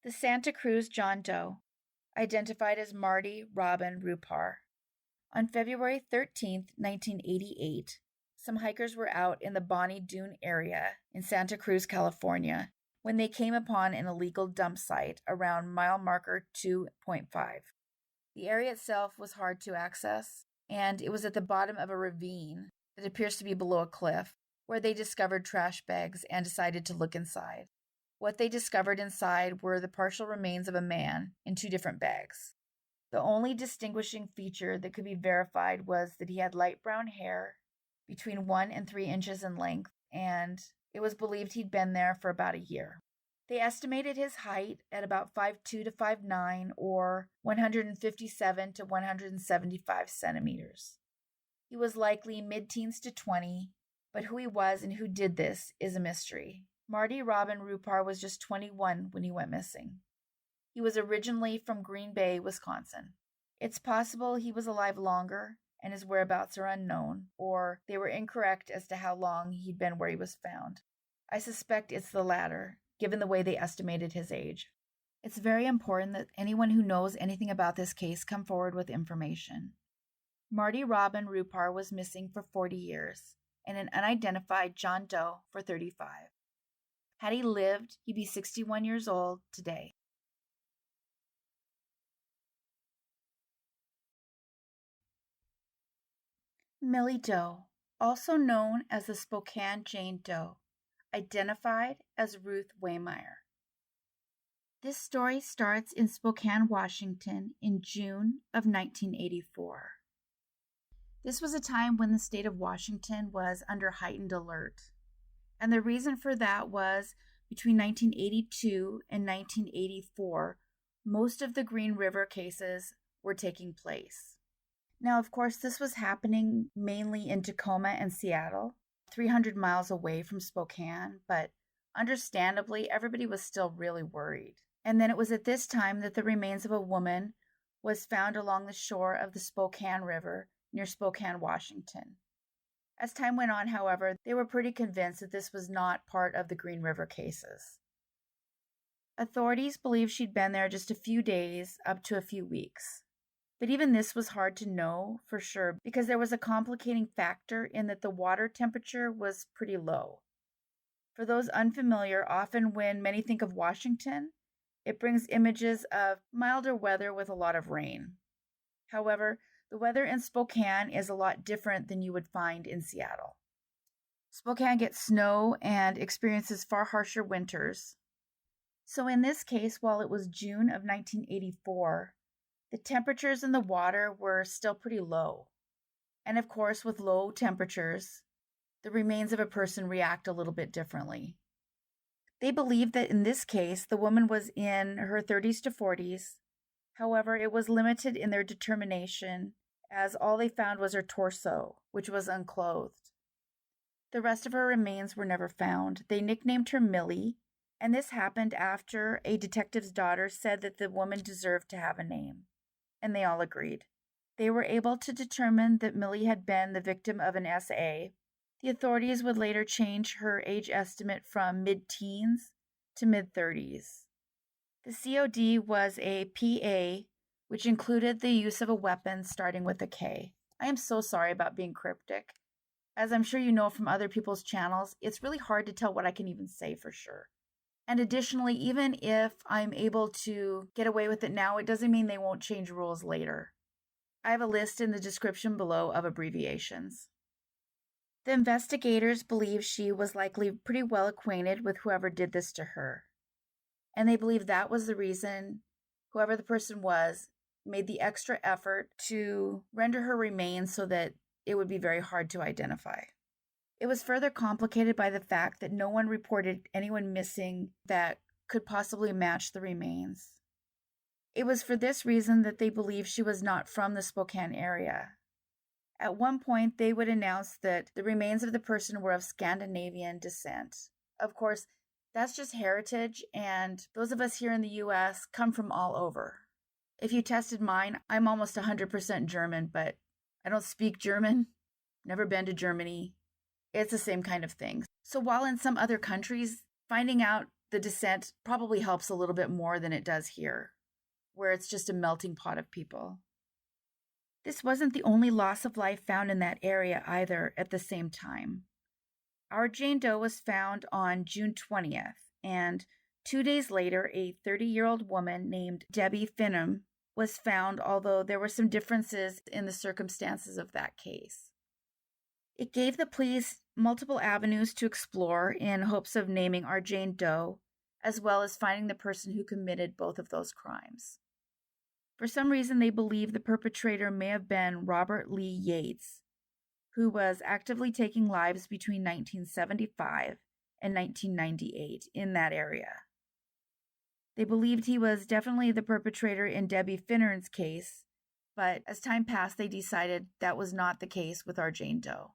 The Santa Cruz John Doe, identified as Marty Robin Rupar. On February 13, 1988, some hikers were out in the Bonnie Dune area in Santa Cruz, California, when they came upon an illegal dump site around mile marker 2.5. The area itself was hard to access, and it was at the bottom of a ravine that appears to be below a cliff, where they discovered trash bags and decided to look inside. What they discovered inside were the partial remains of a man in 2 different bags. The only distinguishing feature that could be verified was that he had light brown hair between 1 and 3 inches in length, and it was believed he'd been there for about a year. They estimated his height at about 5'2 to 5'9", or 157 to 175 centimeters. He was likely mid-teens to 20, but who he was and who did this is a mystery. Marty Robin Rupar was just 21 when he went missing. He was originally from Green Bay, Wisconsin. It's possible he was alive longer and his whereabouts are unknown, or they were incorrect as to how long he'd been where he was found. I suspect it's the latter, given the way they estimated his age. It's very important that anyone who knows anything about this case come forward with information. Marty Robin Rupar was missing for 40 years, and an unidentified John Doe for 35. Had he lived, he'd be 61 years old today. Millie Doe, also known as the Spokane Jane Doe, identified as Ruth Waymire. This story starts in Spokane, Washington in June of 1984. This was a time when the state of Washington was under heightened alert. And the reason for that was between 1982 and 1984, most of the Green River cases were taking place. Now, of course, this was happening mainly in Tacoma and Seattle, 300 miles away from Spokane, but understandably, everybody was still really worried. And then it was at this time that the remains of a woman was found along the shore of the Spokane River near Spokane, Washington. As time went on, however, they were pretty convinced that this was not part of the Green River cases. Authorities believed she'd been there just a few days, up to a few weeks. But even this was hard to know for sure because there was a complicating factor in that the water temperature was pretty low. For those unfamiliar, often when many think of Washington, it brings images of milder weather with a lot of rain. However, the weather in Spokane is a lot different than you would find in Seattle. Spokane gets snow and experiences far harsher winters. So in this case, while it was June of 1984, the temperatures in the water were still pretty low. And of course, with low temperatures, the remains of a person react a little bit differently. They believe that in this case, the woman was in her 30s to 40s. However, it was limited in their determination as all they found was her torso, which was unclothed. The rest of her remains were never found. They nicknamed her Millie, and this happened after a detective's daughter said that the woman deserved to have a name. And they all agreed. They were able to determine that Millie had been the victim of an SA. The authorities would later change her age estimate from mid-teens to mid-30s. The COD was a PA, which included the use of a weapon starting with a K. I am so sorry about being cryptic. As I'm sure you know from other people's channels, it's really hard to tell what I can even say for sure. And additionally, even if I'm able to get away with it now, it doesn't mean they won't change rules later. I have a list in the description below of abbreviations. The investigators believe she was likely pretty well acquainted with whoever did this to her. And they believe that was the reason whoever the person was made the extra effort to render her remains so that it would be very hard to identify. It was further complicated by the fact that no one reported anyone missing that could possibly match the remains. It was for this reason that they believed she was not from the Spokane area. At one point, they would announce that the remains of the person were of Scandinavian descent. Of course, that's just heritage, and those of us here in the U.S. come from all over. If you tested mine, I'm almost 100% German, but I don't speak German, never been to Germany. It's the same kind of thing. So while in some other countries, finding out the descent probably helps a little bit more than it does here, where it's just a melting pot of people. This wasn't the only loss of life found in that area either at the same time. Our Jane Doe was found on June 20th, and 2 days later, a 30-year-old woman named Debbie Finham was found, although there were some differences in the circumstances of that case. It gave the police multiple avenues to explore in hopes of naming our Jane Doe, as well as finding the person who committed both of those crimes. For some reason, they believe the perpetrator may have been Robert Lee Yates, who was actively taking lives between 1975 and 1998 in that area. They believed he was definitely the perpetrator in Debbie Finham's case, but as time passed, they decided that was not the case with our Jane Doe.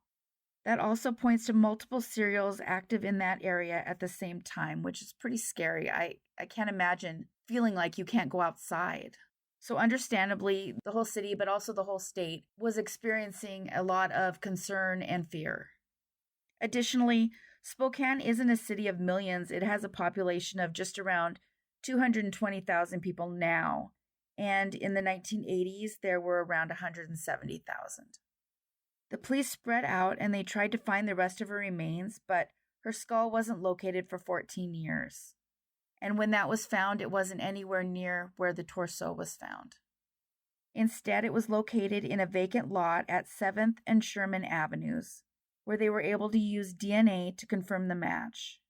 That also points to multiple serials active in that area at the same time, which is pretty scary. I can't imagine feeling like you can't go outside. So understandably, the whole city, but also the whole state, was experiencing a lot of concern and fear. Additionally, Spokane isn't a city of millions. It has a population of just around 220,000 people now, and in the 1980s, there were around 170,000. The police spread out and they tried to find the rest of her remains, but her skull wasn't located for 14 years. And when that was found, it wasn't anywhere near where the torso was found. Instead, it was located in a vacant lot at 7th and Sherman Avenues, where they were able to use DNA to confirm the match.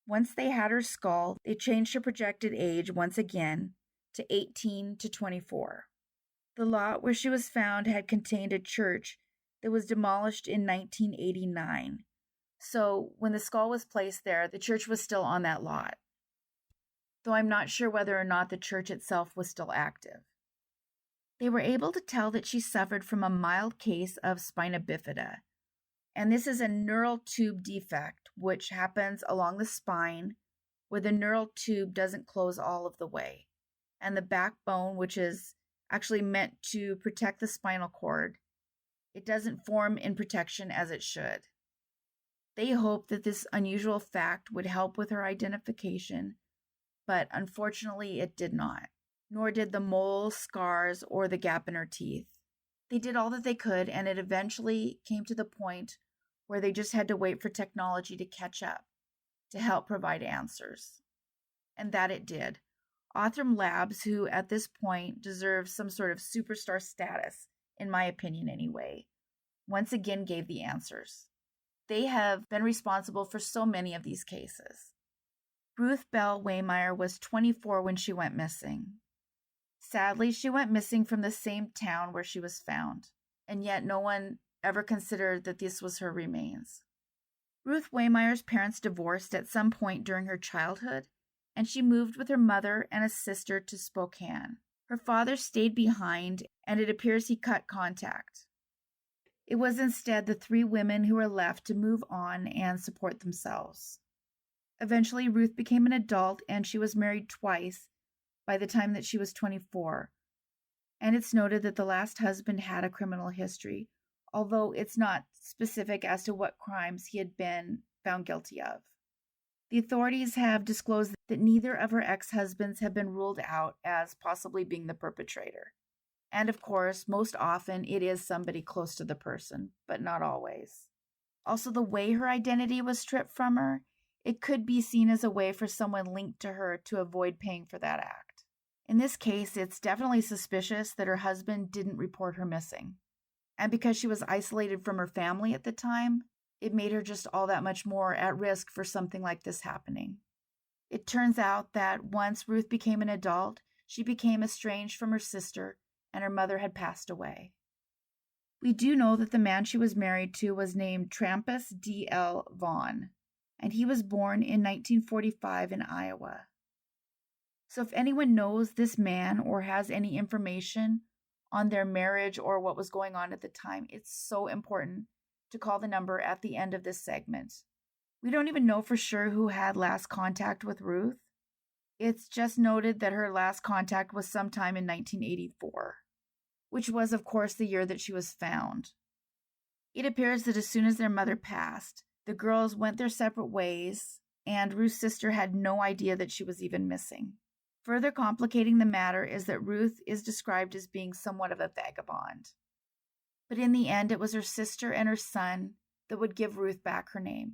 Once they had her skull, they changed her projected age once again to 18 to 24. The lot where she was found had contained a church that was demolished in 1989. So when the skull was placed there, the church was still on that lot, though I'm not sure whether or not the church itself was still active. They were able to tell that she suffered from a mild case of spina bifida, and this is a neural tube defect, which happens along the spine where the neural tube doesn't close all of the way, and the backbone, which is actually meant to protect the spinal cord, it doesn't form in protection as it should. They hoped that this unusual fact would help with her identification, but unfortunately it did not, nor did the moles, scars, or the gap in her teeth. They did all that they could, and it eventually came to the point where they just had to wait for technology to catch up to help provide answers. And that it did. Othram Labs, who at this point deserves some sort of superstar status, in my opinion anyway, once again gave the answers. They have been responsible for so many of these cases. Ruth Bell Waymire was 24 when she went missing. Sadly, she went missing from the same town where she was found, and yet no one ever considered that this was her remains. Ruth Waymire's parents divorced at some point during her childhood, and she moved with her mother and a sister to Spokane. Her father stayed behind, and it appears he cut contact. It was instead the three women who were left to move on and support themselves. Eventually, Ruth became an adult, and she was married twice by the time that she was 24. And it's noted that the last husband had a criminal history, although it's not specific as to what crimes he had been found guilty of. The authorities have disclosed that neither of her ex-husbands have been ruled out as possibly being the perpetrator. And of course, most often it is somebody close to the person, but not always. Also, the way her identity was stripped from her, it could be seen as a way for someone linked to her to avoid paying for that act. In this case, it's definitely suspicious that her husband didn't report her missing. And because she was isolated from her family at the time, it made her just all that much more at risk for something like this happening. It turns out that once Ruth became an adult, she became estranged from her sister, and her mother had passed away. We do know that the man she was married to was named Trampas D.L. Vaughn, and he was born in 1945 in Iowa. So if anyone knows this man or has any information on their marriage or what was going on at the time, it's so important to call the number at the end of this segment. We don't even know for sure who had last contact with Ruth. It's just noted that her last contact was sometime in 1984, which was, of course, the year that she was found. It appears that as soon as their mother passed, the girls went their separate ways, and Ruth's sister had no idea that she was even missing. Further complicating the matter is that Ruth is described as being somewhat of a vagabond. But in the end, it was her sister and her son that would give Ruth back her name.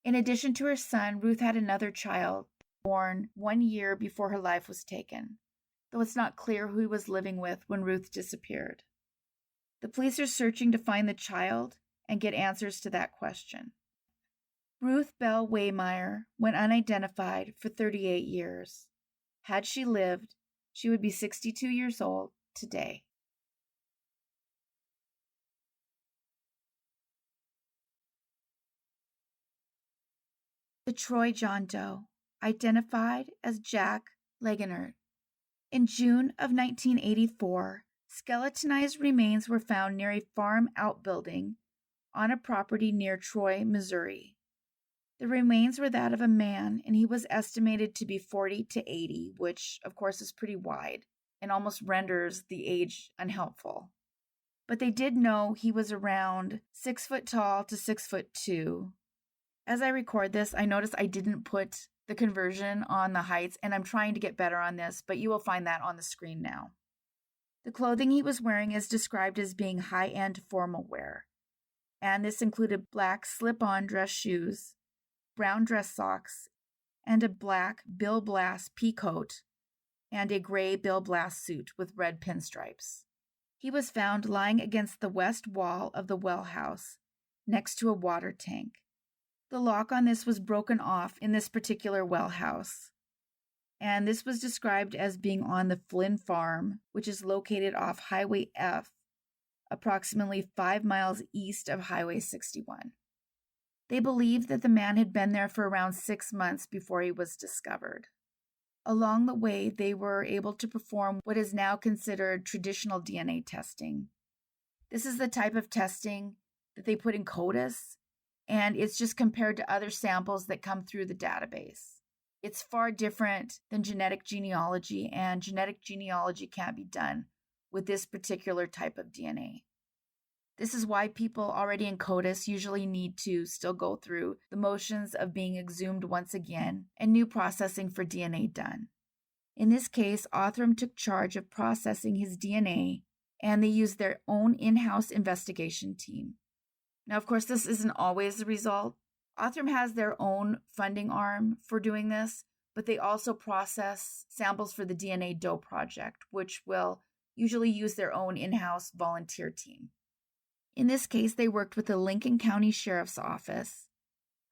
In addition to her son, Ruth had another child born 1 year before her life was taken, though it's not clear who he was living with when Ruth disappeared. The police are searching to find the child and get answers to that question. Ruth Bell Waymire went unidentified for 38 years. Had she lived, she would be 62 years old today. The Troy John Doe, identified as Jack Langeneckert. In June of 1984, skeletonized remains were found near a farm outbuilding on a property near Troy, Missouri. The remains were that of a man, and he was estimated to be 40 to 80, which, of course, is pretty wide and almost renders the age unhelpful. But they did know he was around 6 foot tall to 6'2". As I record this, I noticed I didn't put the conversion on the heights, and I'm trying to get better on this, but you will find that on the screen now. The clothing he was wearing is described as being high-end formal wear, and this included black slip-on dress shoes, brown dress socks, and a black Bill Blass pea coat, and a gray Bill Blass suit with red pinstripes. He was found lying against the west wall of the well house, next to a water tank. The lock on this was broken off in this particular well house, and this was described as being on the Flynn Farm, which is located off Highway F, approximately 5 miles east of Highway 61. They believed that the man had been there for around 6 months before he was discovered. Along the way, they were able to perform what is now considered traditional DNA testing. This is the type of testing that they put in CODIS, and it's just compared to other samples that come through the database. It's far different than genetic genealogy, and genetic genealogy can't be done with this particular type of DNA. This is why people already in CODIS usually need to still go through the motions of being exhumed once again and new processing for DNA done. In this case, Othram took charge of processing his DNA, and they used their own in-house investigation team. Now, of course, this isn't always the result. Othram has their own funding arm for doing this, but they also process samples for the DNA Doe project, which will usually use their own in-house volunteer team. In this case, they worked with the Lincoln County Sheriff's Office,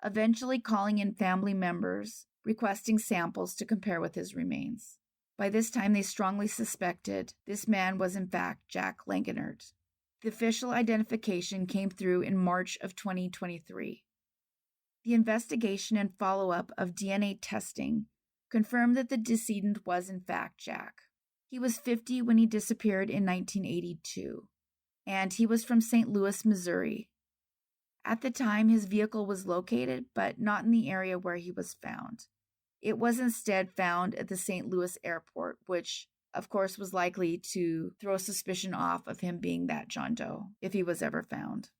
eventually calling in family members, requesting samples to compare with his remains. By this time, they strongly suspected this man was in fact Jack Langeneckert. The official identification came through in March of 2023. The investigation and follow-up of DNA testing confirmed that the decedent was in fact Jack. He was 50 when he disappeared in 1982, and he was from St. Louis, Missouri. At the time, his vehicle was located, but not in the area where he was found. It was instead found at the St. Louis airport, which of course was likely to throw suspicion off of him being that John Doe, if he was ever found.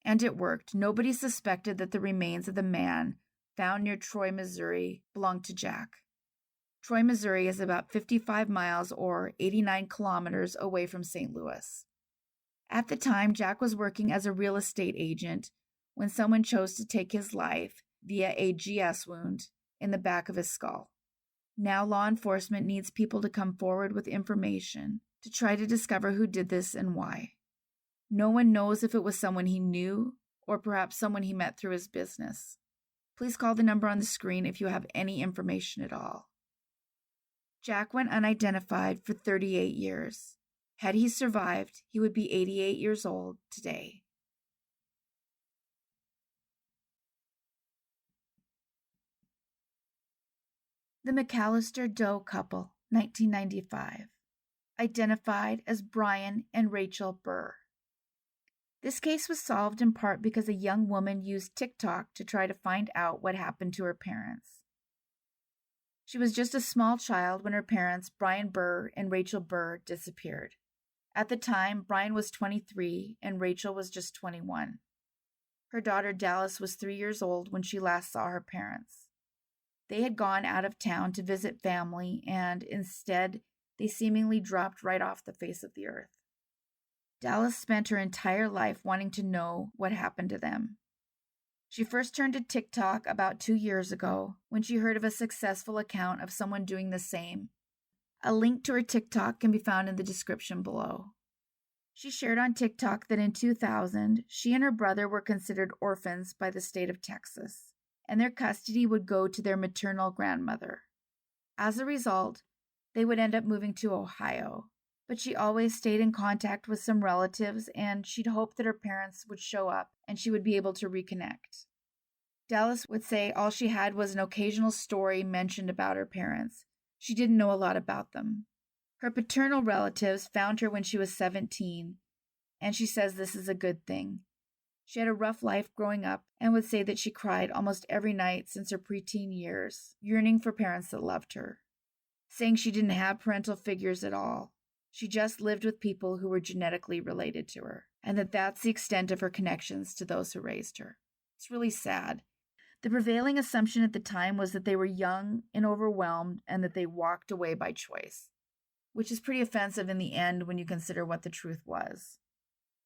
And it worked. Nobody suspected that the remains of the man found near Troy, Missouri belonged to Jack. Troy, Missouri is about 55 miles or 89 kilometers away from St. Louis. At the time, Jack was working as a real estate agent when someone chose to take his life via a GS wound in the back of his skull. Now law enforcement needs people to come forward with information to try to discover who did this and why. No one knows if it was someone he knew or perhaps someone he met through his business. Please call the number on the screen if you have any information at all. Jack went unidentified for 38 years. Had he survived, he would be 88 years old today. The McAllister Doe couple, 1995. Identified as Brian and Rachel Burr. This case was solved in part because a young woman used TikTok to try to find out what happened to her parents. She was just a small child when her parents, Brian Burr and Rachel Burr, disappeared. At the time, Brian was 23 and Rachel was just 21. Her daughter Dallas was 3 years old when she last saw her parents. They had gone out of town to visit family, and instead, they seemingly dropped right off the face of the earth. Dallas spent her entire life wanting to know what happened to them. She first turned to TikTok about 2 years ago when she heard of a successful account of someone doing the same. A link to her TikTok can be found in the description below. She shared on TikTok that in 2000, she and her brother were considered orphans by the state of Texas, and their custody would go to their maternal grandmother. As a result, they would end up moving to Ohio, but she always stayed in contact with some relatives, and she'd hoped that her parents would show up and she would be able to reconnect. Dallas would say all she had was an occasional story mentioned about her parents. She didn't know a lot about them. Her paternal relatives found her when she was 17, and she says this is a good thing. She had a rough life growing up and would say that she cried almost every night since her preteen years, yearning for parents that loved her, saying she didn't have parental figures at all. She just lived with people who were genetically related to her, and that's the extent of her connections to those who raised her. It's really sad. The prevailing assumption at the time was that they were young and overwhelmed and that they walked away by choice, which is pretty offensive in the end when you consider what the truth was.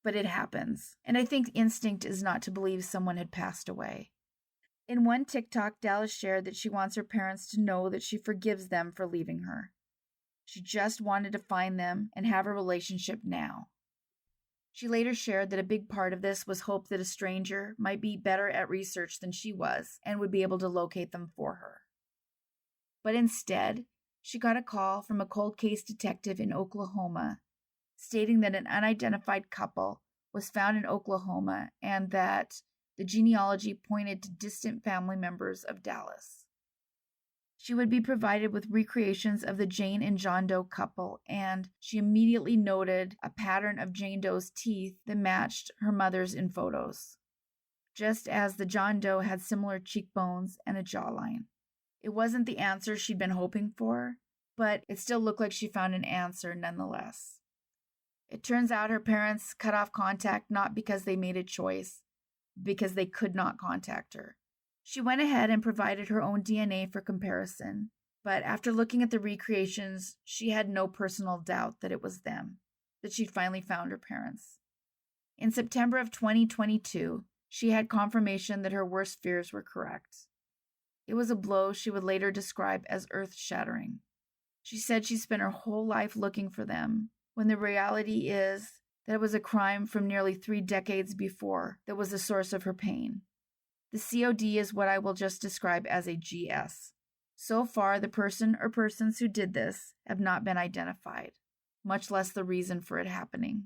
But it happens, and I think instinct is not to believe someone had passed away. In one TikTok, Dallas shared that she wants her parents to know that she forgives them for leaving her. She just wanted to find them and have a relationship now. She later shared that a big part of this was hope that a stranger might be better at research than she was and would be able to locate them for her. But instead, she got a call from a cold case detective in Oklahoma stating that an unidentified couple was found in Oklahoma and that the genealogy pointed to distant family members of Dallas. She would be provided with recreations of the Jane and John Doe couple, and she immediately noted a pattern of Jane Doe's teeth that matched her mother's in photos, just as the John Doe had similar cheekbones and a jawline. It wasn't the answer she'd been hoping for, but it still looked like she found an answer nonetheless. It turns out her parents cut off contact not because they made a choice, but because they could not contact her. She went ahead and provided her own DNA for comparison, but after looking at the recreations, she had no personal doubt that it was them, that she'd finally found her parents. In September of 2022, she had confirmation that her worst fears were correct. It was a blow she would later describe as earth-shattering. She said she spent her whole life looking for them, when the reality is that it was a crime from nearly 3 decades before that was the source of her pain. The COD is what I will just describe as a GS. So far, the person or persons who did this have not been identified, much less the reason for it happening.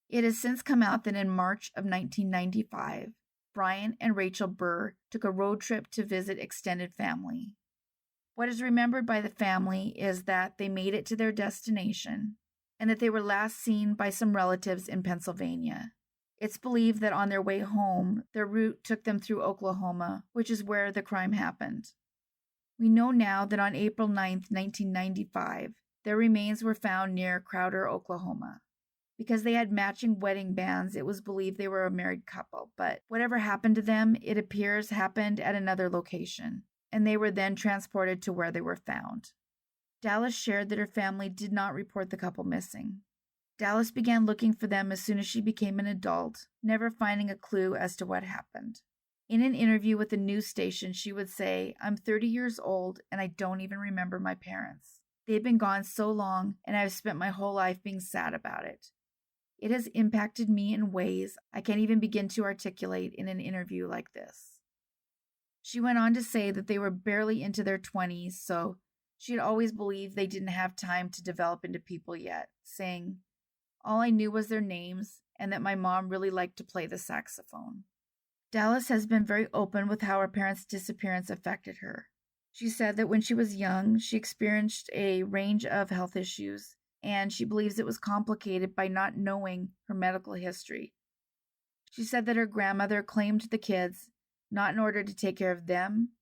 It has since come out that in March of 1995, Brian and Rachel Burr took a road trip to visit extended family. What is remembered by the family is that they made it to their destination and that they were last seen by some relatives in Pennsylvania. It's believed that on their way home, their route took them through Oklahoma, which is where the crime happened. We know now that on April 9, 1995, their remains were found near Crowder, Oklahoma. Because they had matching wedding bands, it was believed they were a married couple, but whatever happened to them, it appears happened at another location, and they were then transported to where they were found. Dallas shared that her family did not report the couple missing. Dallas began looking for them as soon as she became an adult, never finding a clue as to what happened. In an interview with a news station, she would say, "I'm 30 years old and I don't even remember my parents. They've been gone so long and I've spent my whole life being sad about it. It has impacted me in ways I can't even begin to articulate in an interview like this." She went on to say that they were barely into their 20s, so she had always believed they didn't have time to develop into people yet, saying, "All I knew was their names and that my mom really liked to play the saxophone." Dallas has been very open with how her parents' disappearance affected her. She said that when she was young, she experienced a range of health issues, and she believes it was complicated by not knowing her medical history. She said that her grandmother claimed the kids not in order to take care of them,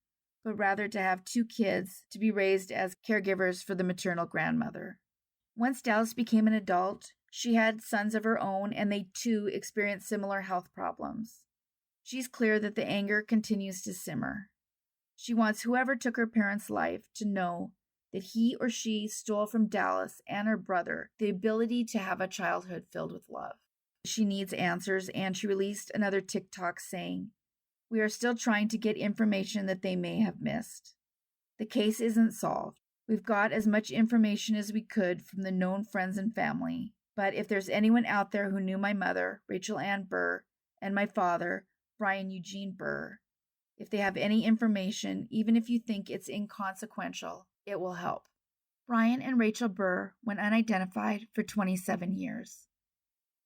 but rather to have 2 kids to be raised as caregivers for the maternal grandmother. Once Dallas became an adult, she had sons of her own, and they too experienced similar health problems. She's clear that the anger continues to simmer. She wants whoever took her parents' life to know that he or she stole from Dallas and her brother the ability to have a childhood filled with love. She needs answers, and she released another TikTok saying, "We are still trying to get information that they may have missed. The case isn't solved. We've got as much information as we could from the known friends and family, but if there's anyone out there who knew my mother, Rachel Ann Burr, and my father, Brian Eugene Burr, if they have any information, even if you think it's inconsequential, it will help." Brian and Rachel Burr went unidentified for 27 years.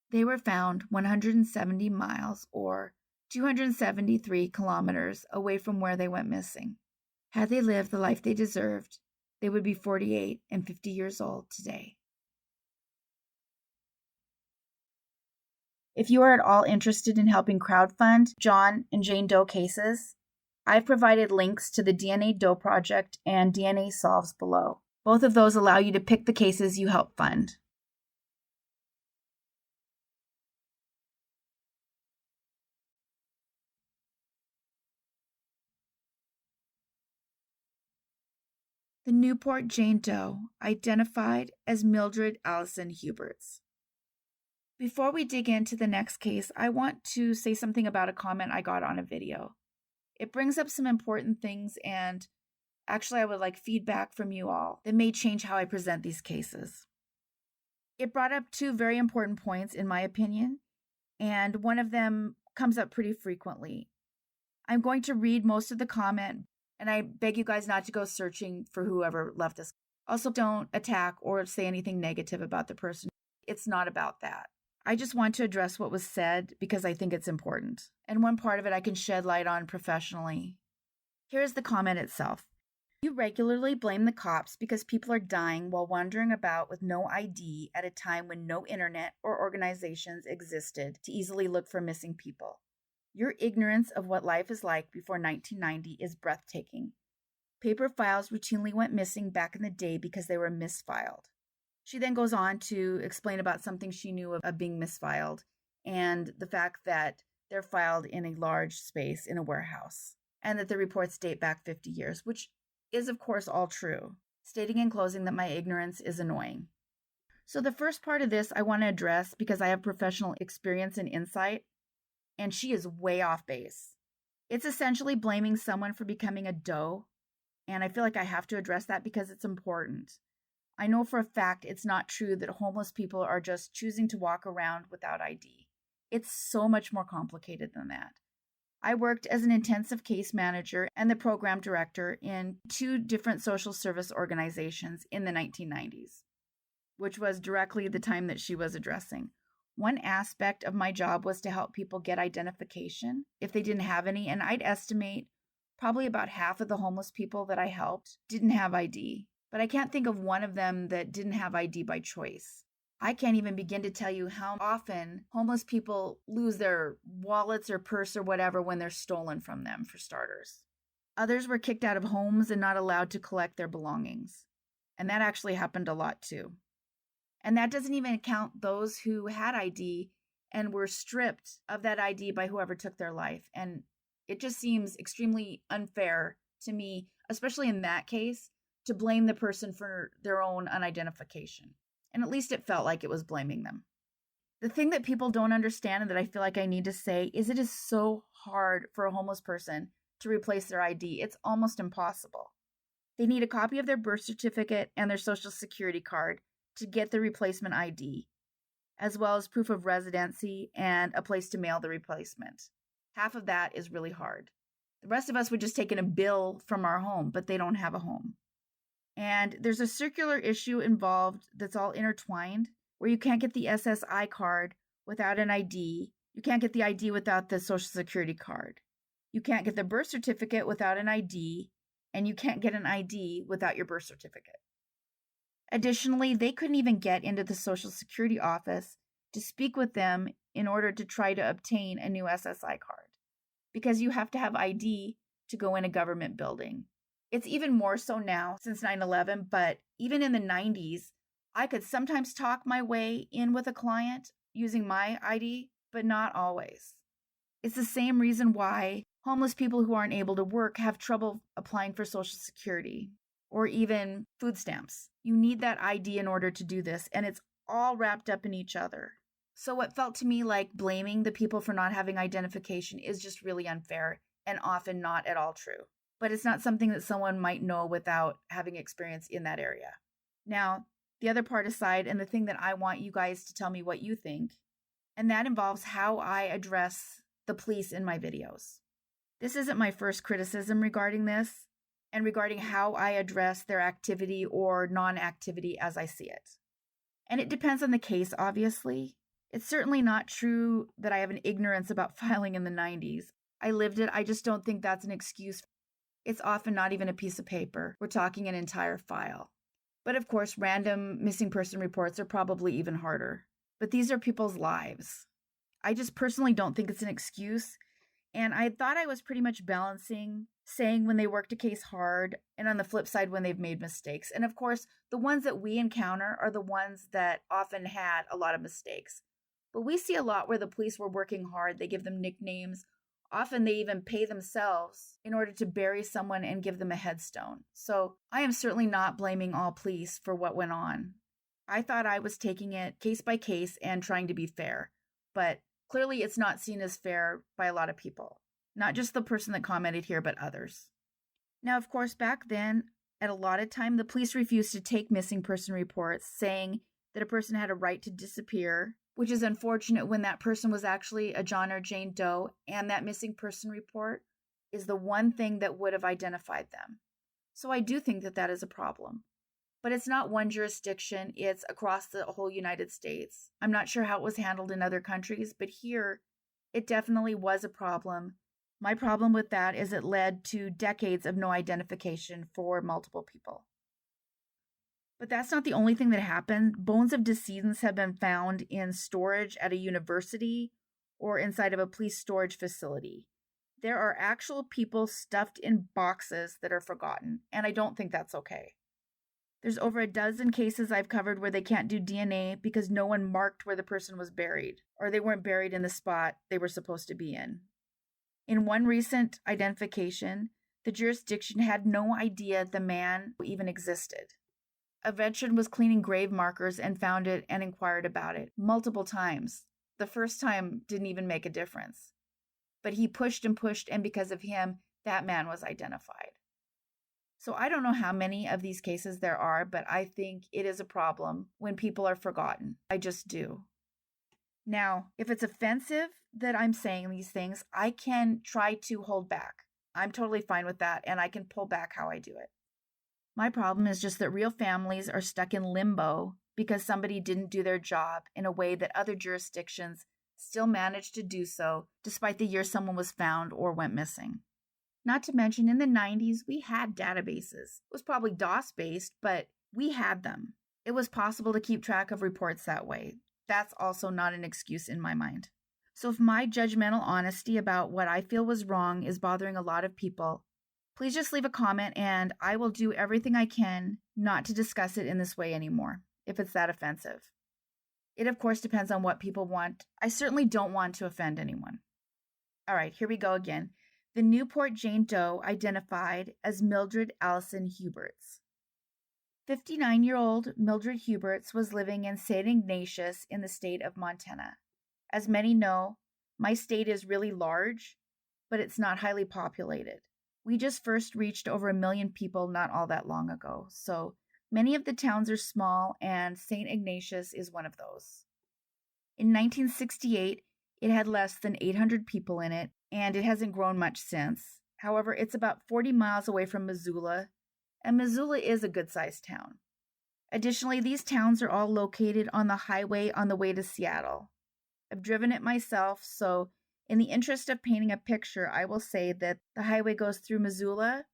They were found 170 miles or 273 kilometers away from where they went missing. Had they lived the life they deserved, they would be 48 and 50 years old today. If you are at all interested in helping crowdfund John and Jane Doe cases, I've provided links to the DNA Doe Project and DNA Solves below. Both of those allow you to pick the cases you help fund. The Newport Jane Doe, identified as Mildred Allison Hubertz. Before we dig into the next case, I want to say something about a comment I got on a video. It brings up some important things, and actually I would like feedback from you all that may change how I present these cases. It brought up two very important points in my opinion, and one of them comes up pretty frequently. I'm going to read most of the comment, and I beg you guys not to go searching for whoever left this. Also, don't attack or say anything negative about the person. It's not about that. I just want to address what was said because I think it's important. And one part of it I can shed light on professionally. Here's the comment itself. You regularly blame the cops because people are dying while wandering about with no ID at a time when no internet or organizations existed to easily look for missing people. Your ignorance of what life is like before 1990 is breathtaking. Paper files routinely went missing back in the day because they were misfiled. She then goes on to explain about something she knew of being misfiled and the fact that they're filed in a large space in a warehouse and that the reports date back 50 years, which is of course all true, stating in closing that my ignorance is annoying. So the first part of this I want to address because I have professional experience and insight, and she is way off base. It's essentially blaming someone for becoming a doe, and I feel like I have to address that because it's important. I know for a fact it's not true that homeless people are just choosing to walk around without ID. It's so much more complicated than that. I worked as an intensive case manager and the program director in 2 different social service organizations in the 1990s, which was directly the time that she was addressing. One aspect of my job was to help people get identification if they didn't have any, and I'd estimate probably about half of the homeless people that I helped didn't have ID. But I can't think of one of them that didn't have ID by choice. I can't even begin to tell you how often homeless people lose their wallets or purse or whatever when they're stolen from them, for starters. Others were kicked out of homes and not allowed to collect their belongings. And that actually happened a lot too. And that doesn't even count those who had ID and were stripped of that ID by whoever took their life. And it just seems extremely unfair to me, especially in that case, to blame the person for their own unidentification. And at least it felt like it was blaming them. The thing that people don't understand and that I feel like I need to say is it is so hard for a homeless person to replace their ID. It's almost impossible. They need a copy of their birth certificate and their social security card to get the replacement ID, as well as proof of residency and a place to mail the replacement. Half of that is really hard. The rest of us would just take in a bill from our home, but they don't have a home. And there's a circular issue involved that's all intertwined, where you can't get the SSI card without an ID. You can't get the ID without the social security card. You can't get the birth certificate without an ID, and you can't get an ID without your birth certificate. Additionally, they couldn't even get into the social security office to speak with them in order to try to obtain a new SSI card, because you have to have ID to go in a government building. It's even more so now since 9/11, but even in the 90s, I could sometimes talk my way in with a client using my ID, but not always. It's the same reason why Homeless people who aren't able to work have trouble applying for Social Security or even food stamps. You need that ID in order to do this, and it's all wrapped up in each other. So what felt to me like blaming the people for not having identification is just really unfair and often not at all true. But it's not something that someone might know without having experience in that area. Now, the other part aside, and the thing that I want you guys to tell me what you think, and that involves how I address the police in my videos. This isn't my first criticism regarding this, and regarding how I address their activity or non-activity as I see it. And it depends on the case, obviously. It's certainly not true that I have an ignorance about filing in the 90s. I lived it. I just don't think that's an excuse. It's often not even a piece of paper. We're talking an entire file. But of course, random missing person reports are probably even harder. But these are people's lives. I just personally don't think it's an excuse. And I thought I was pretty much balancing saying when they worked a case hard and on the flip side when they've made mistakes. And of course, the ones that we encounter are the ones that often had a lot of mistakes. But we see a lot where the police were working hard. They give them nicknames. Often they even pay themselves in order to bury someone and give them a headstone. So I am certainly not blaming all police for what went on. I thought I was taking it case by case and trying to be fair. But clearly it's not seen as fair by a lot of people. Not just the person that commented here, but others. Now, of course, back then, at a lot of time, the police refused to take missing person reports, saying that a person had a right to disappear, which is unfortunate when that person was actually a John or Jane Doe, and that missing person report is the one thing that would have identified them. So I do think that that is a problem. But it's not one jurisdiction, it's across the whole United States. I'm not sure how it was handled in other countries, but here, it definitely was a problem. My problem with that is it led to decades of no identification for multiple people. But that's not the only thing that happened. Bones of decedents have been found in storage at a university or inside of a police storage facility. There are actual people stuffed in boxes that are forgotten, and I don't think that's okay. There's over a dozen cases I've covered where they can't do DNA because no one marked where the person was buried, or they weren't buried in the spot they were supposed to be in. In one recent identification, the jurisdiction had no idea the man even existed. A veteran was cleaning grave markers and found it and inquired about it multiple times. The first time didn't even make a difference. But he pushed, and because of him, that man was identified. So I don't know how many of these cases there are, but I think it is a problem when people are forgotten. I just do. Now, if it's offensive that I'm saying these things, I can try to hold back. I'm totally fine with that, and I can pull back how I do it. My problem is just that real families are stuck in limbo because somebody didn't do their job in a way that other jurisdictions still managed to do so despite the year someone was found or went missing. Not to mention, in the 90s, we had databases. It was probably DOS-based, but we had them. It was possible to keep track of reports that way. That's also not an excuse in my mind. So if my judgmental honesty about what I feel was wrong is bothering a lot of people, please just leave a comment and I will do everything I can not to discuss it in this way anymore, if it's that offensive. It, of course, depends on what people want. I certainly don't want to offend anyone. All right, here we go again. The Newport Jane Doe identified as Mildred Allison Hubertz. 59-year-old Mildred Hubertz was living in St. Ignatius in the state of Montana. As many know, my state is really large, but it's not highly populated. We just first reached over 1 million people not all that long ago, so many of the towns are small, and St. Ignatius is one of those. In 1968, it had less than 800 people in it, and it hasn't grown much since. However, it's about 40 miles away from Missoula, and Missoula is a good-sized town. Additionally, these towns are all located on the highway on the way to Seattle. I've driven it myself, so in the interest of painting a picture, I will say that the highway goes through Missoula,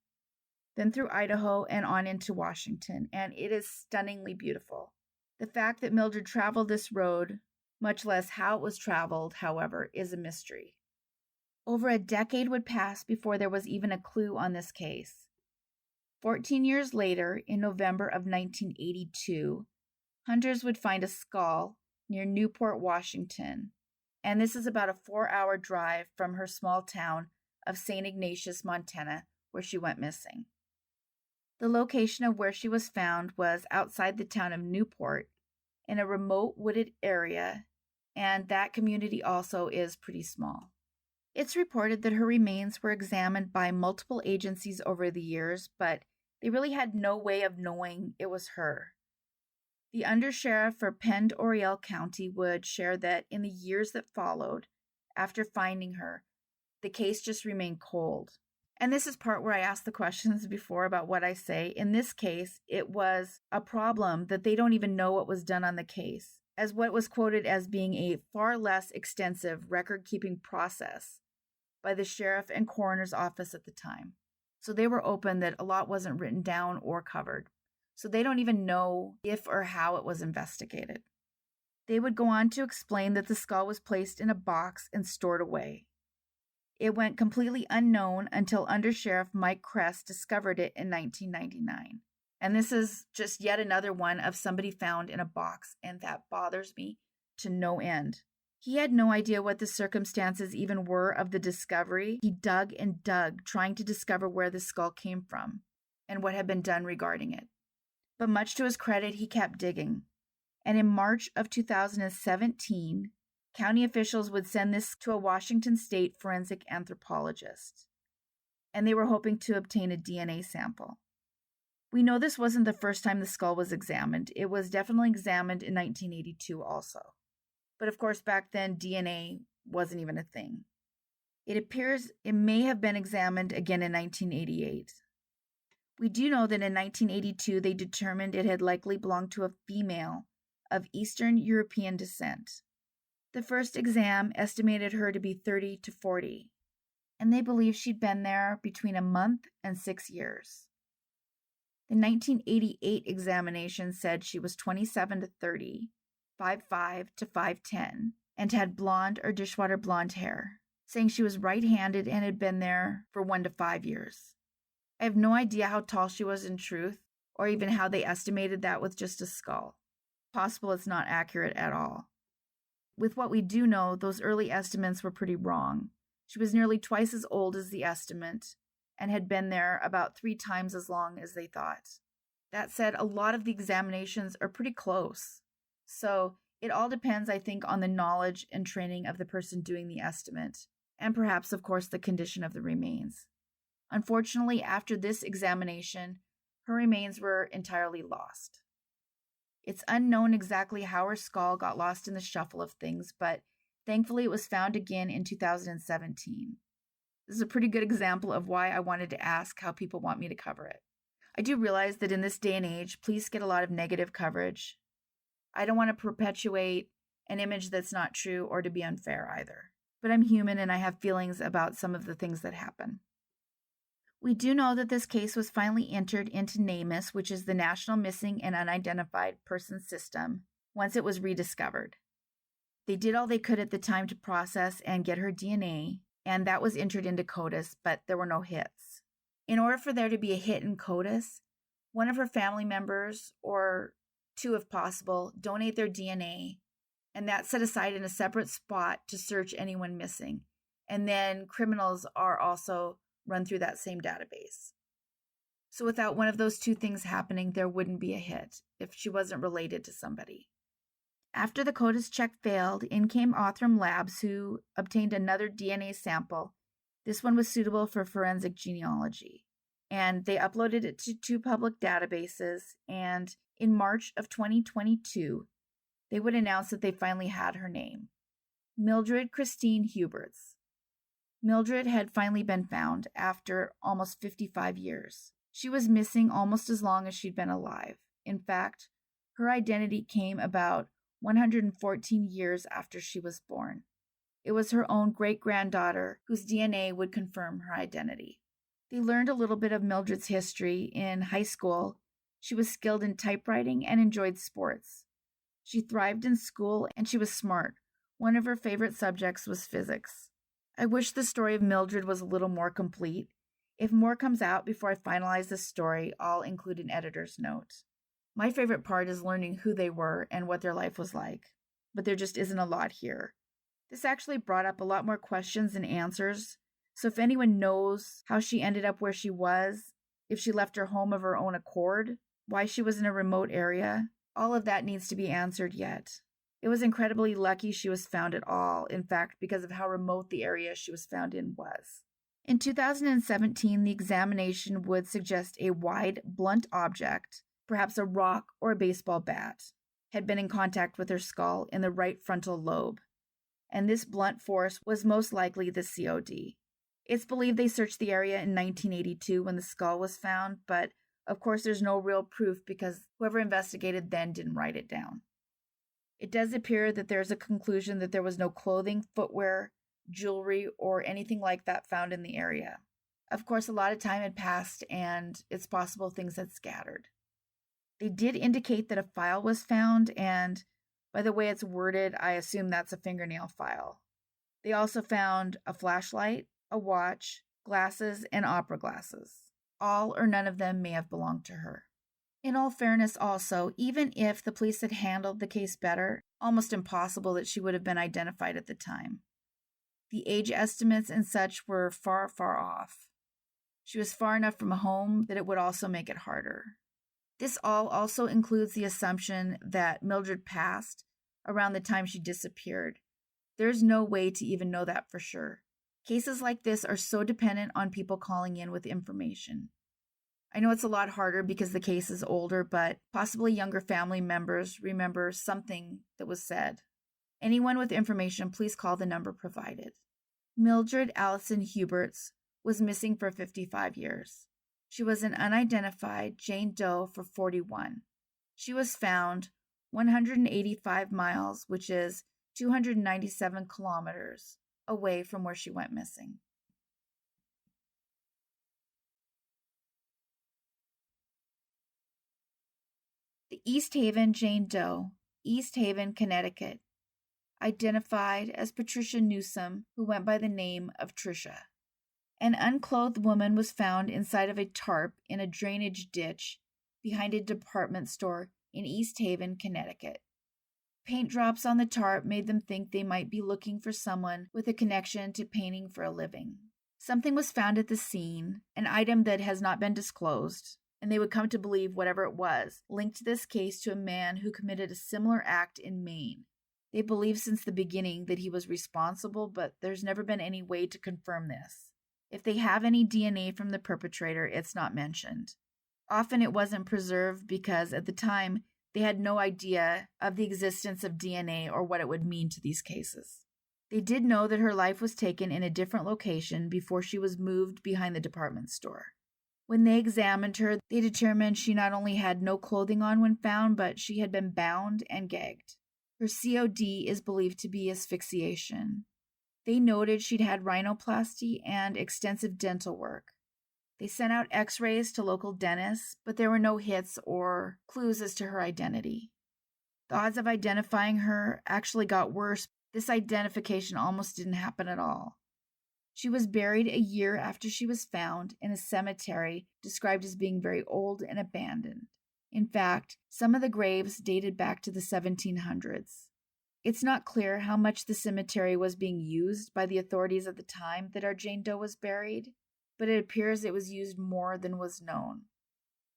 then through Idaho, and on into Washington, and it is stunningly beautiful. The fact that Mildred traveled this road, much less how it was traveled, however, is a mystery. Over a decade would pass before there was even a clue on this case. 14 years later, in November of 1982, hunters would find a skull near Newport, Washington, and this is about a 4-hour drive from her small town of St. Ignatius, Montana, where she went missing. The location of where she was found was outside the town of Newport in a remote wooded area, and that community also is pretty small. It's reported that her remains were examined by multiple agencies over the years, but they really had no way of knowing it was her. The undersheriff for Pend Oreille County would share that in the years that followed, after finding her, the case just remained cold. And this is part where I asked the questions before about what I say. In this case, it was a problem that they don't even know what was done on the case, as what was quoted as being a far less extensive record-keeping process by the sheriff and coroner's office at the time. So they were open that a lot wasn't written down or covered. So they don't even know if or how it was investigated. They would go on to explain that the skull was placed in a box and stored away. It went completely unknown until Undersheriff Mike Kress discovered it in 1999. And this is just yet another one of somebody found in a box, and that bothers me to no end. He had no idea what the circumstances even were of the discovery. He dug and dug, trying to discover where the skull came from and what had been done regarding it. But much to his credit, he kept digging. And in March of 2017, county officials would send this to a Washington state forensic anthropologist, and they were hoping to obtain a DNA sample. We know this wasn't the first time the skull was examined. It was definitely examined in 1982 also. But of course, back then, DNA wasn't even a thing. It appears it may have been examined again in 1988. We do know that in 1982, they determined it had likely belonged to a female of Eastern European descent. The first exam estimated her to be 30 to 40, and they believe she'd been there between a month and 6 years. The 1988 examination said she was 27 to 30, 5'5" to 5'10", and had blonde or dishwater blonde hair, saying she was right-handed and had been there for 1 to 5 years. I have no idea how tall she was in truth, or even how they estimated that with just a skull. Possible it's not accurate at all. With what we do know, those early estimates were pretty wrong. She was nearly twice as old as the estimate, and had been there about 3 times as long as they thought. That said, a lot of the examinations are pretty close. So it all depends, I think, on the knowledge and training of the person doing the estimate, and perhaps, of course, the condition of the remains. Unfortunately, after this examination, her remains were entirely lost. It's unknown exactly how her skull got lost in the shuffle of things, but thankfully it was found again in 2017. This is a pretty good example of why I wanted to ask how people want me to cover it. I do realize that in this day and age, police get a lot of negative coverage. I don't want to perpetuate an image that's not true or to be unfair either. But I'm human and I have feelings about some of the things that happen. We do know that this case was finally entered into NamUs, which is the National Missing and Unidentified Persons System, once it was rediscovered. They did all they could at the time to process and get her DNA, and that was entered into CODIS, but there were no hits. In order for there to be a hit in CODIS, one of her family members, or 2 if possible, donate their DNA, and that's set aside in a separate spot to search anyone missing. And then criminals are also run through that same database. So without one of those 2 things happening, there wouldn't be a hit if she wasn't related to somebody. After the CODIS check failed, in came Othram Labs, who obtained another DNA sample. This one was suitable for forensic genealogy. And they uploaded it to 2 public databases, and in March of 2022, they would announce that they finally had her name. Mildred Christine Hubertz. Mildred had finally been found after almost 55 years. She was missing almost as long as she'd been alive. In fact, her identity came about 114 years after she was born. It was her own great-granddaughter whose DNA would confirm her identity. They learned a little bit of Mildred's history. In high school, she was skilled in typewriting and enjoyed sports. She thrived in school and she was smart. One of her favorite subjects was physics. I wish the story of Mildred was a little more complete. If more comes out before I finalize this story, I'll include an editor's note. My favorite part is learning who they were and what their life was like, but there just isn't a lot here. This actually brought up a lot more questions and answers, So if anyone knows how she ended up where she was, if she left her home of her own accord, why she was in a remote area, all of that needs to be answered yet. It was incredibly lucky she was found at all, in fact, because of how remote the area she was found in was. In 2017, the examination would suggest a wide, blunt object, perhaps a rock or a baseball bat, had been in contact with her skull in the right frontal lobe, and this blunt force was most likely the COD. It's believed they searched the area in 1982 when the skull was found, but of course there's no real proof because whoever investigated then didn't write it down. It does appear that there's a conclusion that there was no clothing, footwear, jewelry, or anything like that found in the area. Of course, a lot of time had passed and it's possible things had scattered. They did indicate that a file was found, and by the way it's worded, I assume that's a fingernail file. They also found a flashlight, a watch, glasses, and opera glasses. All or none of them may have belonged to her. In all fairness also, even if the police had handled the case better, almost impossible that she would have been identified at the time. The age estimates and such were far, far off. She was far enough from home that it would also make it harder. This all also includes the assumption that Mildred passed around the time she disappeared. There's no way to even know that for sure. Cases like this are so dependent on people calling in with information. I know it's a lot harder because the case is older, but possibly younger family members remember something that was said. Anyone with information, please call the number provided. Mildred Allison Hubertz was missing for 55 years. She was an unidentified Jane Doe for 41. She was found 185 miles, which is 297 kilometers, away from where she went missing. The East Haven Jane Doe, East Haven, Connecticut, identified as Patricia Newsom, who went by the name of Tricia. An unclothed woman was found inside of a tarp in a drainage ditch behind a department store in East Haven, Connecticut. Paint drops on the tarp made them think they might be looking for someone with a connection to painting for a living. Something was found at the scene, an item that has not been disclosed, and they would come to believe whatever it was linked this case to a man who committed a similar act in Maine. They believe since the beginning that he was responsible, but there's never been any way to confirm this. If they have any DNA from the perpetrator, it's not mentioned. Often it wasn't preserved because at the time they had no idea of the existence of DNA or what it would mean to these cases. They did know that her life was taken in a different location before she was moved behind the department store. When they examined her, they determined she not only had no clothing on when found, but she had been bound and gagged. Her COD is believed to be asphyxiation. They noted she'd had rhinoplasty and extensive dental work. They sent out x-rays to local dentists, but there were no hits or clues as to her identity. The odds of identifying her actually got worse. This identification almost didn't happen at all. She was buried a year after she was found in a cemetery described as being very old and abandoned. In fact, some of the graves dated back to the 1700s. It's not clear how much the cemetery was being used by the authorities at the time that our Jane Doe was buried, but it appears it was used more than was known.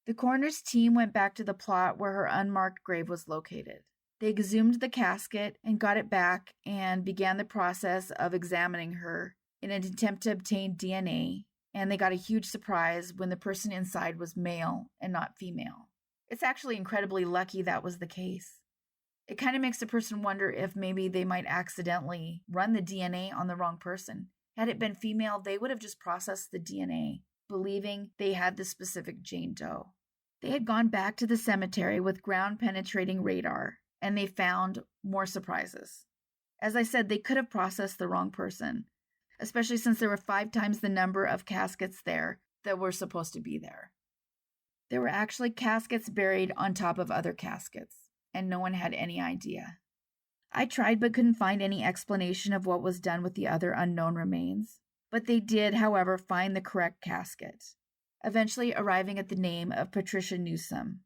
The coroner's team went back to the plot where her unmarked grave was located. They exhumed the casket and got it back and began the process of examining her in an attempt to obtain DNA, and they got a huge surprise when the person inside was male and not female. It's actually incredibly lucky that was the case. It kind of makes a person wonder if maybe they might accidentally run the DNA on the wrong person. Had it been female, they would have just processed the DNA, believing they had the specific Jane Doe. They had gone back to the cemetery with ground-penetrating radar, and they found more surprises. As I said, they could have processed the wrong person, especially since there were 5 times the number of caskets there that were supposed to be there. There were actually caskets buried on top of other caskets, and no one had any idea. I tried but couldn't find any explanation of what was done with the other unknown remains, but they did, however, find the correct casket, eventually arriving at the name of Patricia Newsom.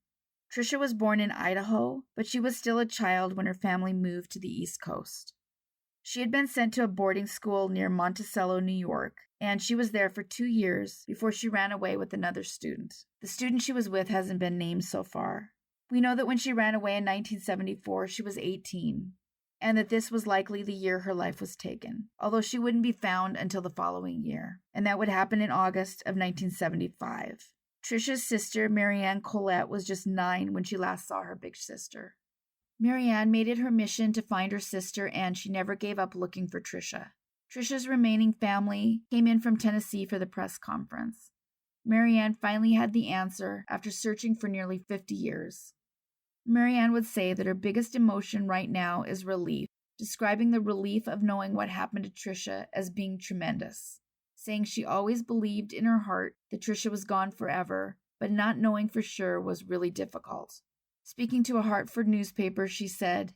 Tricia was born in Idaho, but she was still a child when her family moved to the East Coast. She had been sent to a boarding school near Monticello, New York, and she was there for 2 years before she ran away with another student. The student she was with hasn't been named so far. We know that when she ran away in 1974, she was 18, and that this was likely the year her life was taken, although she wouldn't be found until the following year, and that would happen in August of 1975. Tricia's sister, Marianne Collette, was just 9 when she last saw her big sister. Marianne made it her mission to find her sister, and she never gave up looking for Tricia. Tricia's remaining family came in from Tennessee for the press conference. Marianne finally had the answer after searching for nearly 50 years. Marianne would say that her biggest emotion right now is relief, describing the relief of knowing what happened to Tricia as being tremendous, saying she always believed in her heart that Tricia was gone forever, but not knowing for sure was really difficult. Speaking to a Hartford newspaper, she said,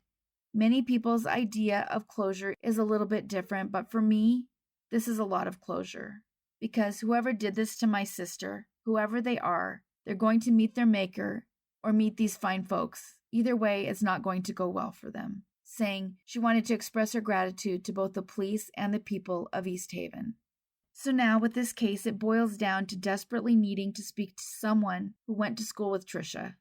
"Many people's idea of closure is a little bit different, but for me, this is a lot of closure. Because whoever did this to my sister, whoever they are, they're going to meet their maker or meet these fine folks. Either way, it's not going to go well for them," saying she wanted to express her gratitude to both the police and the people of East Haven. So now, with this case, it boils down to desperately needing to speak to someone who went to school with Tricia,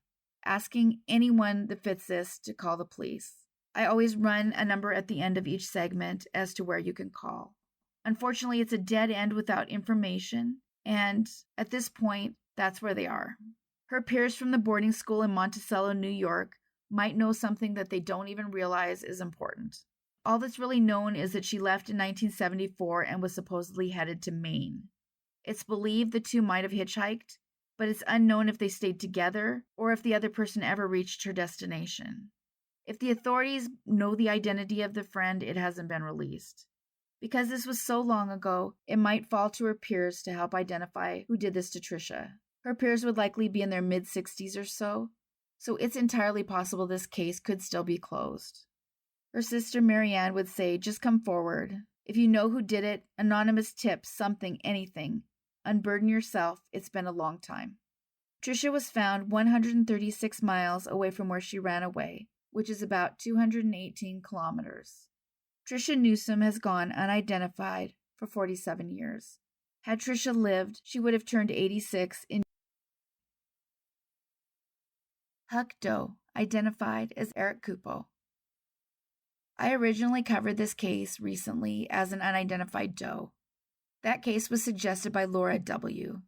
asking anyone that fits this to call the police. I always run a number at the end of each segment as to where you can call. Unfortunately, it's a dead end without information, and at this point, that's where they are. Her peers from the boarding school in Monticello, New York, might know something that they don't even realize is important. All that's really known is that she left in 1974 and was supposedly headed to Maine. It's believed the two might have hitchhiked, but it's unknown if they stayed together or if the other person ever reached her destination. If the authorities know the identity of the friend, it hasn't been released. Because this was so long ago, it might fall to her peers to help identify who did this to Tricia. Her peers would likely be in their mid-60s or so it's entirely possible this case could still be closed. Her sister Marianne would say, "Just come forward. If you know who did it, anonymous tips, something, anything. Unburden yourself. It's been a long time." Tricia was found 136 miles away from where she ran away, which is about 218 kilometers. Tricia Newsom has gone unidentified for 47 years. Had Tricia lived, she would have turned 86 in Huck Doe, identified as Eric Cupo. I originally covered this case recently as an unidentified Doe. That case was suggested by Laura W.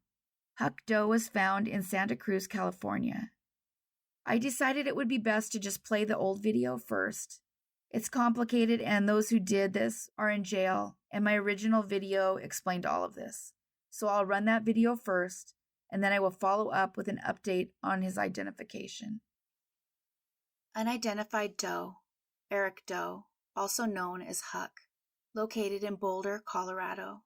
Huck Doe was found in Santa Cruz, California. I decided it would be best to just play the old video first. It's complicated, and those who did this are in jail, and my original video explained all of this. So I'll run that video first, and then I will follow up with an update on his identification. Unidentified Doe, Eric Doe, also known as Huck, located in Boulder, Colorado.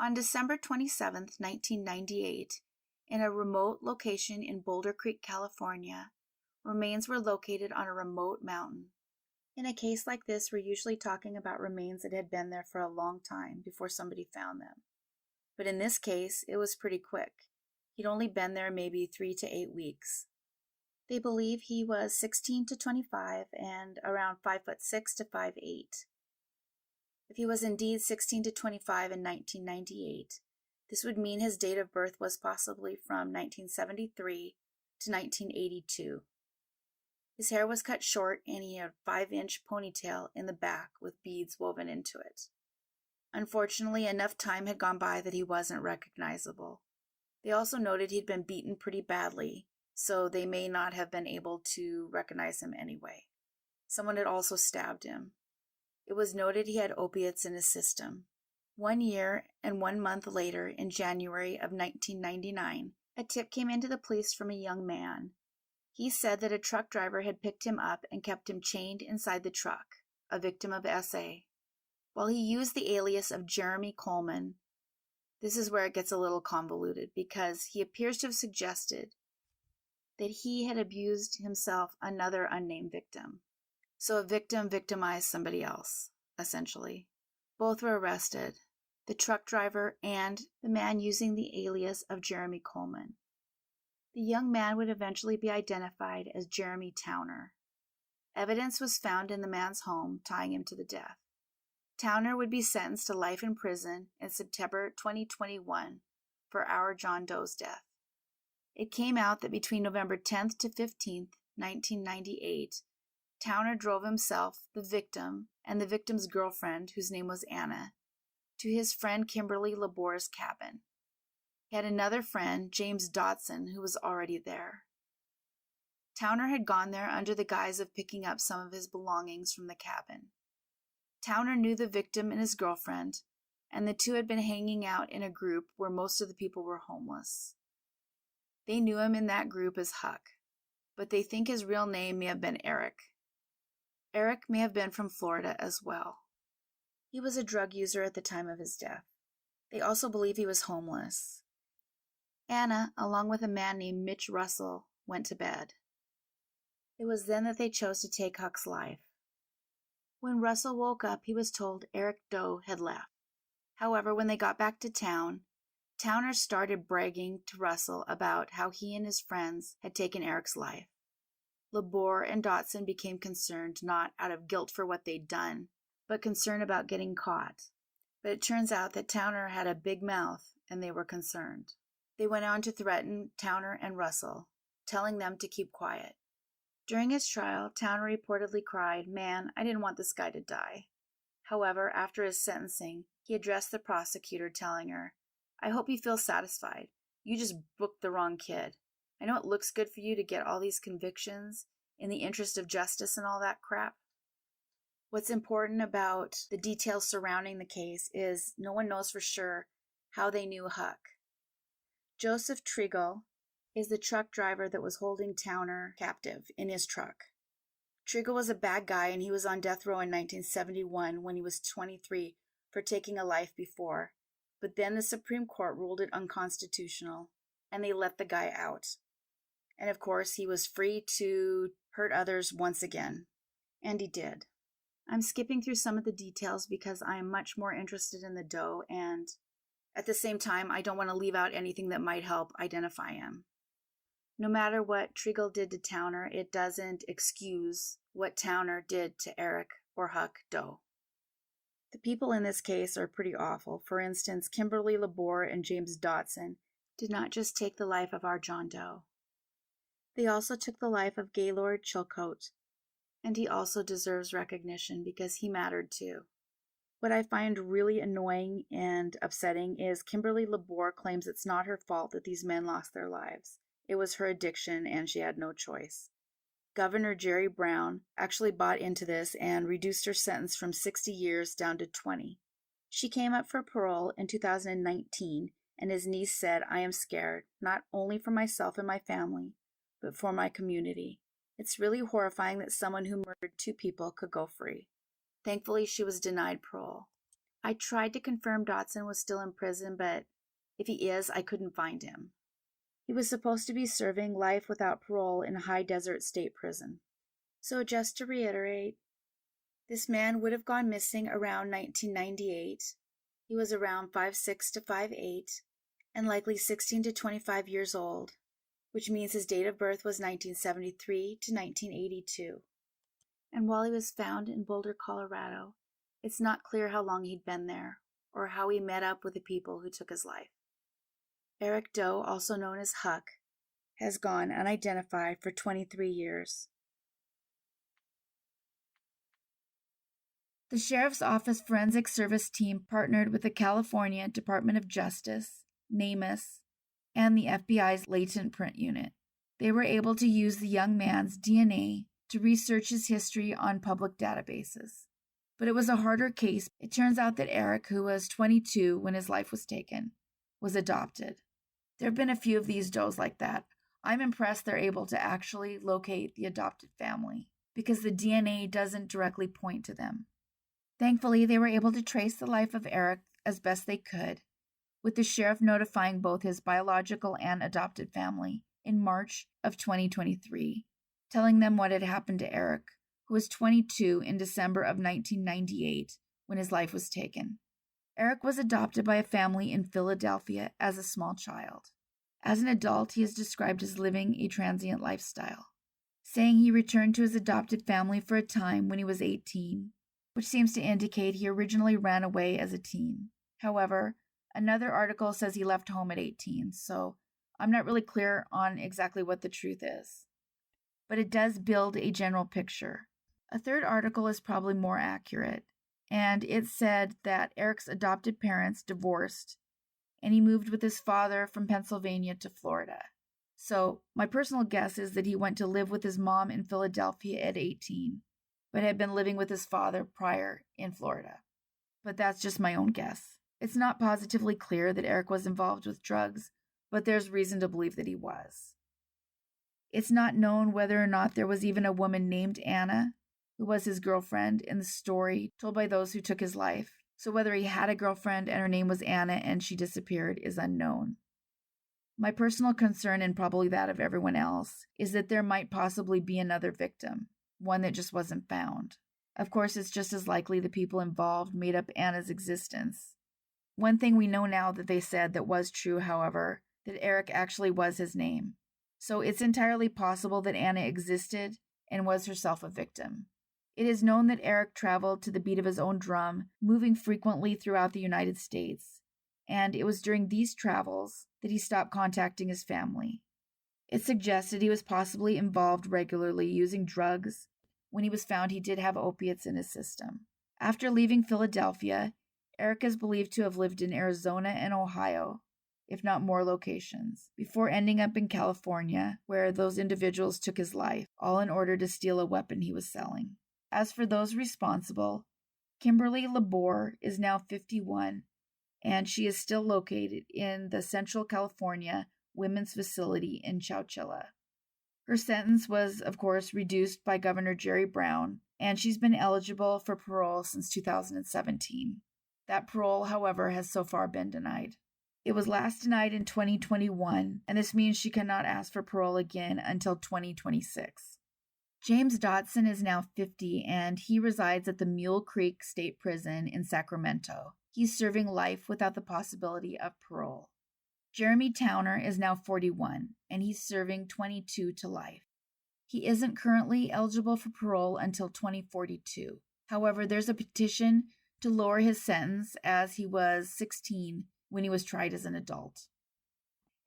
On December 27, 1998, in a remote location in Boulder Creek, California, remains were located on a remote mountain. In a case like this, we're usually talking about remains that had been there for a long time before somebody found them. But in this case, it was pretty quick. He'd only been there maybe 3 to 8 weeks. They believe he was 16 to 25 and around 5'6" to 5'8". If he was indeed 16 to 25 in 1998, this would mean his date of birth was possibly from 1973 to 1982. His hair was cut short and he had a 5-inch ponytail in the back with beads woven into it. Unfortunately, enough time had gone by that he wasn't recognizable. They also noted he'd been beaten pretty badly, so they may not have been able to recognize him anyway. Someone had also stabbed him. It was noted he had opiates in his system. 1 year and 1 month later, in January of 1999, a tip came into the police from a young man. He said that a truck driver had picked him up and kept him chained inside the truck, a victim of SA. While he used the alias of Jeremy Coleman, this is where it gets a little convoluted because he appears to have suggested that he had abused himself another unnamed victim. So a victim victimized somebody else, essentially. Both were arrested, the truck driver and the man using the alias of Jeremy Coleman. The young man would eventually be identified as Jeremy Towner. Evidence was found in the man's home tying him to the death. Towner would be sentenced to life in prison in September 2021 for our John Doe's death. It came out that between November 10th to 15th, 1998, Towner drove himself, the victim, and the victim's girlfriend, whose name was Anna, to his friend Kimberly Labore's cabin. He had another friend, James Dotson, who was already there. Towner had gone there under the guise of picking up some of his belongings from the cabin. Towner knew the victim and his girlfriend, and the two had been hanging out in a group where most of the people were homeless. They knew him in that group as Huck, but they think his real name may have been Eric. Eric may have been from Florida as well. He was a drug user at the time of his death. They also believe he was homeless. Anna, along with a man named Mitch Russell, went to bed. It was then that they chose to take Huck's life. When Russell woke up, he was told Eric Doe had left. However, when they got back to town, Towner started bragging to Russell about how he and his friends had taken Eric's life. Labore and Dotson became concerned not out of guilt for what they'd done, but concern about getting caught. But it turns out that Towner had a big mouth, and they were concerned. They went on to threaten Towner and Russell, telling them to keep quiet. During his trial, Towner reportedly cried, "Man, I didn't want this guy to die." However, after his sentencing, he addressed the prosecutor, telling her, "I hope you feel satisfied. You just booked the wrong kid. I know it looks good for you to get all these convictions in the interest of justice and all that crap." What's important about the details surrounding the case is no one knows for sure how they knew Huck. Joseph Trigal is the truck driver that was holding Towner captive in his truck. Trigal was a bad guy, and he was on death row in 1971 when he was 23 for taking a life before. But then the Supreme Court ruled it unconstitutional, and they let the guy out. And of course, he was free to hurt others once again. And he did. I'm skipping through some of the details because I am much more interested in the Doe, and at the same time, I don't want to leave out anything that might help identify him. No matter what Trigal did to Towner, it doesn't excuse what Towner did to Eric or Huck Doe. The people in this case are pretty awful. For instance, Kimberly Labore and James Dotson did not just take the life of our John Doe. They also took the life of Gaylord Chilcote, and he also deserves recognition because he mattered too. What I find really annoying and upsetting is Kimberly Labore claims it's not her fault that these men lost their lives. It was her addiction, and she had no choice. Governor Jerry Brown actually bought into this and reduced her sentence from 60 years down to 20. She came up for parole in 2019, and his niece said, "I am scared, not only for myself and my family, but for my community. It's really horrifying that someone who murdered 2 people could go free." Thankfully, she was denied parole. I tried to confirm Dotson was still in prison, but if he is, I couldn't find him. He was supposed to be serving life without parole in High Desert State Prison. So just to reiterate, this man would have gone missing around 1998. He was around 5'6" to 5'8", and likely 16 to 25 years old, which means his date of birth was 1973 to 1982. And while he was found in Boulder, Colorado, it's not clear how long he'd been there, or how he met up with the people who took his life. Eric Doe, also known as Huck, has gone unidentified for 23 years. The Sheriff's Office Forensic Service team partnered with the California Department of Justice, NamUs, and the FBI's Latent Print Unit. They were able to use the young man's DNA to research his history on public databases. But it was a harder case. It turns out that Eric, who was 22 when his life was taken, was adopted. There have been a few of these Does like that. I'm impressed they're able to actually locate the adopted family because the DNA doesn't directly point to them. Thankfully, they were able to trace the life of Eric as best they could, with the sheriff notifying both his biological and adopted family in March of 2023, telling them what had happened to Eric, who was 22 in December of 1998 when his life was taken. Eric was adopted by a family in Philadelphia as a small child. As an adult, he is described as living a transient lifestyle, saying he returned to his adopted family for a time when he was 18, which seems to indicate he originally ran away as a teen. However, another article says he left home at 18, so I'm not really clear on exactly what the truth is. But it does build a general picture. A third article is probably more accurate, and it said that Eric's adopted parents divorced, and he moved with his father from Pennsylvania to Florida. So my personal guess is that he went to live with his mom in Philadelphia at 18, but had been living with his father prior in Florida. But that's just my own guess. It's not positively clear that Eric was involved with drugs, but there's reason to believe that he was. It's not known whether or not there was even a woman named Anna, who was his girlfriend in the story told by those who took his life. So whether he had a girlfriend and her name was Anna and she disappeared is unknown. My personal concern, and probably that of everyone else, is that there might possibly be another victim, one that just wasn't found. Of course, it's just as likely the people involved made up Anna's existence. One thing we know now that they said that was true, however, that Eric actually was his name. So it's entirely possible that Anna existed and was herself a victim. It is known that Eric traveled to the beat of his own drum, moving frequently throughout the United States, and it was during these travels that he stopped contacting his family. It suggested he was possibly involved regularly using drugs. When he was found, he did have opiates in his system. After leaving Philadelphia, Eric is believed to have lived in Arizona and Ohio, if not more locations, before ending up in California, where those individuals took his life, all in order to steal a weapon he was selling. As for those responsible, Kimberly Labor is now 51, and she is still located in the Central California Women's Facility in Chowchilla. Her sentence was, of course, reduced by Governor Jerry Brown, and she's been eligible for parole since 2017. That parole, however, has so far been denied. It was last denied in 2021, and this means she cannot ask for parole again until 2026. James Dotson is now 50, and he resides at the Mule Creek State Prison in Sacramento. He's serving life without the possibility of parole. Jeremy Towner is now 41, and he's serving 22 to life. He isn't currently eligible for parole until 2042. However, there's a petition to lower his sentence, as he was 16 when he was tried as an adult.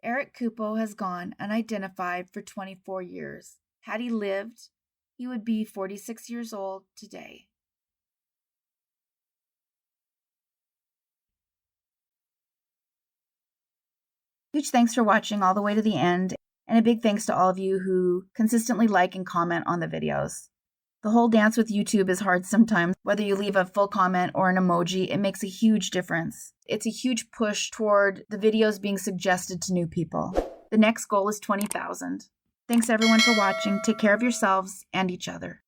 Eric Cupo has gone unidentified for 24 years. Had he lived, he would be 46 years old today. Huge thanks for watching all the way to the end, and a big thanks to all of you who consistently like and comment on the videos. The whole dance with YouTube is hard sometimes. Whether you leave a full comment or an emoji, it makes a huge difference. It's a huge push toward the videos being suggested to new people. The next goal is 20,000. Thanks everyone for watching. Take care of yourselves and each other.